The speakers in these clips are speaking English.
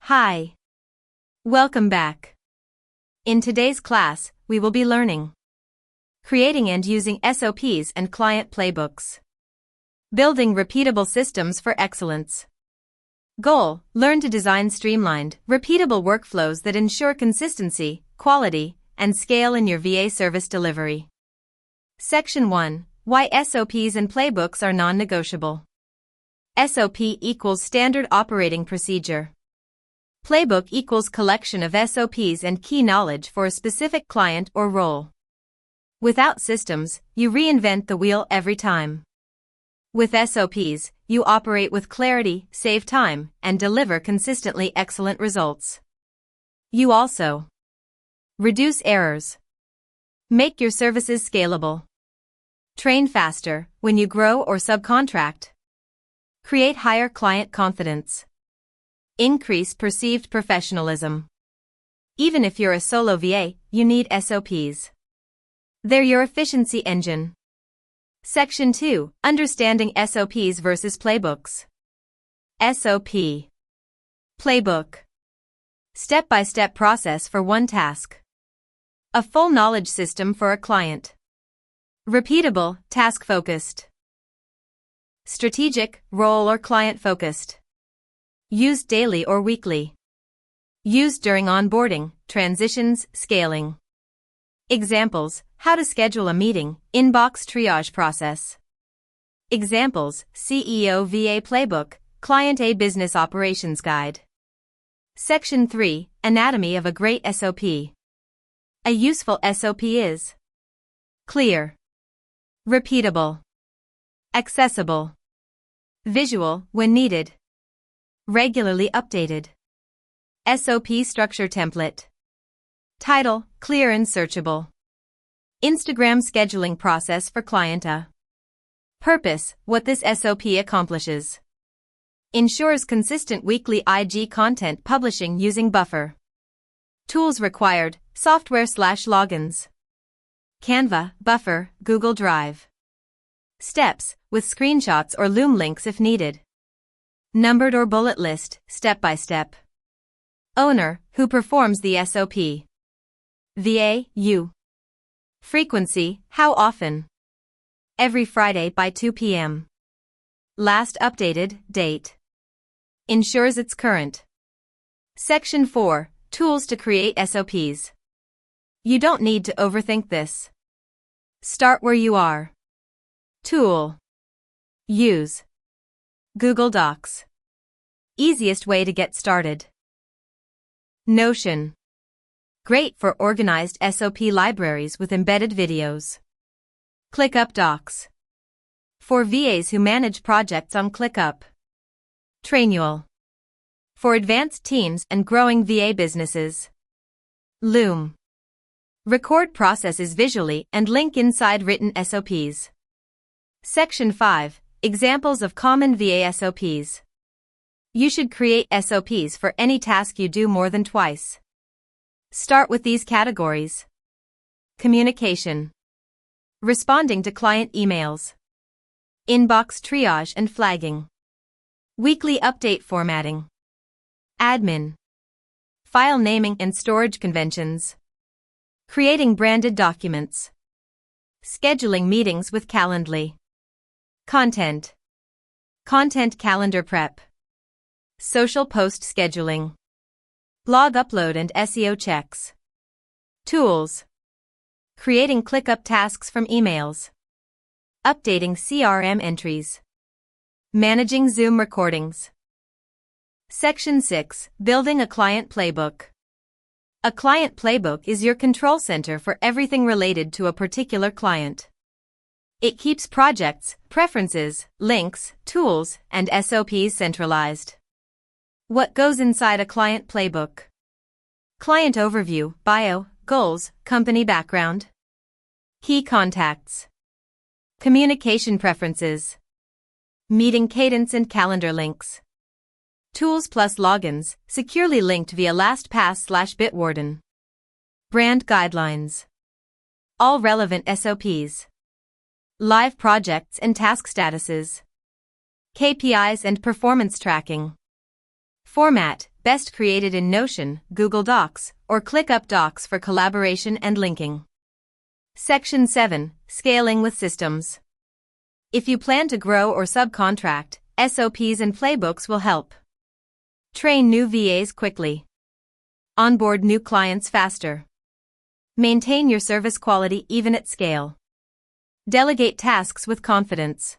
Hi. Welcome back. In today's class, we will be learning creating and using SOPs and client playbooks. Building repeatable systems for excellence. Goal: learn to design streamlined, repeatable workflows that ensure consistency, quality, and scale in your VA service delivery. Section 1. Why SOPs and playbooks are non-negotiable. SOP equals standard operating procedure. Playbook equals collection of SOPs and key knowledge for a specific client or role. Without systems, you reinvent the wheel every time. With SOPs, you operate with clarity, save time, and deliver consistently excellent results. You also reduce errors. Make your services scalable. Train faster when you grow or subcontract. Create higher client confidence. Increase perceived professionalism. Even if you're a solo VA, you need SOPs. They're your efficiency engine. Section 2. Understanding SOPs versus playbooks. SOP. Playbook. Step-by-step process for one task. A full knowledge system for a client. Repeatable, task-focused. Strategic, role or client-focused. Used daily or weekly. Used during onboarding, transitions, scaling. Examples: how to schedule a meeting, inbox triage process. Examples: CEO VA Playbook, Client A Business Operations Guide. Section 3. Anatomy of a great SOP. A useful SOP is clear, repeatable, accessible, visual when needed, regularly updated. SOP structure template. Title: clear and searchable. Instagram scheduling process for client A. Purpose: what this SOP accomplishes. Ensures consistent weekly IG content publishing using Buffer. Tools required: software/logins. Canva, Buffer, Google Drive. Steps, with screenshots or Loom links if needed. Numbered or bullet list, step by step. Owner, who performs the SOP. VA, you. Frequency, how often? Every Friday by 2 p.m. Last updated, date. Ensures it's current. Section 4. Tools to create SOPs. You don't need to overthink this. Start where you are. Tool. Use Google Docs. Easiest way to get started. Notion. Great for organized SOP libraries with embedded videos. ClickUp Docs. For VAs who manage projects on ClickUp. Trainual. For advanced teams and growing VA businesses. Loom. Record processes visually and link inside written SOPs. Section 5. Examples of common VA SOPs. You should create SOPs for any task you do more than twice. Start with these categories. Communication. Responding to client emails. Inbox triage and flagging. Weekly update formatting. Admin. File naming and storage conventions. Creating branded documents. Scheduling meetings with Calendly. Content. Content calendar prep. Social post scheduling. Blog upload and SEO checks. Tools. Creating ClickUp tasks from emails. Updating CRM entries. Managing Zoom recordings. Section 6. Building a client playbook. A client playbook is your control center for everything related to a particular client. It keeps projects, preferences, links, tools, and SOPs centralized. What goes inside a client playbook? Client overview, bio, goals, company background. Key contacts. Communication preferences. Meeting cadence and calendar links. Tools plus logins, securely linked via LastPass/Bitwarden. Brand guidelines. All relevant SOPs. Live projects and task statuses. KPIs and performance tracking. Format, best created in Notion, Google Docs, or ClickUp Docs for collaboration and linking. Section 7. Scaling with systems. If you plan to grow or subcontract, SOPs and playbooks will help. Train new VAs quickly. Onboard new clients faster. Maintain your service quality even at scale. Delegate tasks with confidence.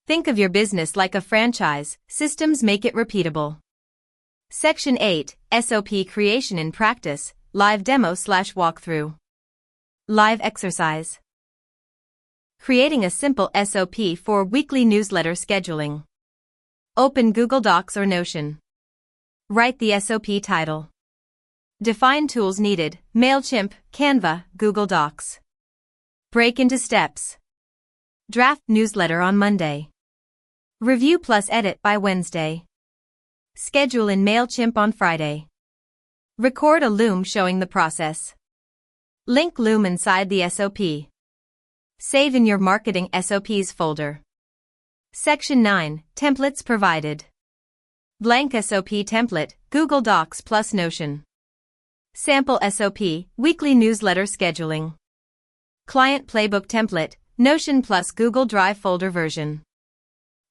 Think of your business like a franchise, systems make it repeatable. Section 8. SOP creation in practice, live demo/walkthrough. Live exercise. Creating a simple SOP for weekly newsletter scheduling. Open Google Docs or Notion. Write the SOP title. Define tools needed, MailChimp, Canva, Google Docs. Break into steps. Draft newsletter on Monday. Review plus edit by Wednesday. Schedule in MailChimp on Friday. Record a Loom showing the process. Link Loom inside the SOP. Save in your Marketing SOPs folder. Section 9. Templates provided. Blank SOP template, Google Docs plus Notion. Sample SOP, weekly newsletter scheduling. Client Playbook template, Notion plus Google Drive folder version.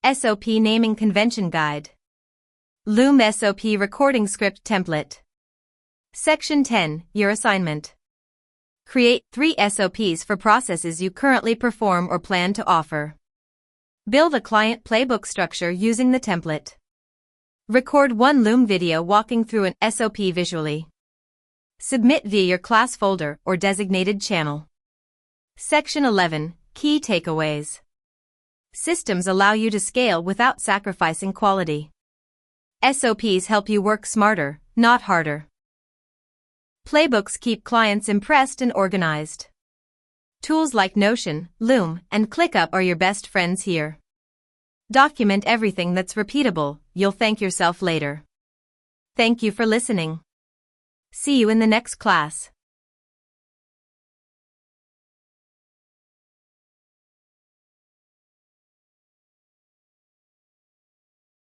SOP naming convention guide. Loom SOP recording script template. Section 10. Your assignment. Create 3 SOPs for processes you currently perform or plan to offer. Build a client playbook structure using the template. Record 1 Loom video walking through an SOP visually. Submit via your class folder or designated channel. Section 11. Key takeaways. Systems allow you to scale without sacrificing quality. SOPs help you work smarter, not harder. Playbooks keep clients impressed and organized. Tools like Notion, Loom, and ClickUp are your best friends here. Document everything that's repeatable, you'll thank yourself later. Thank you for listening. See you in the next class.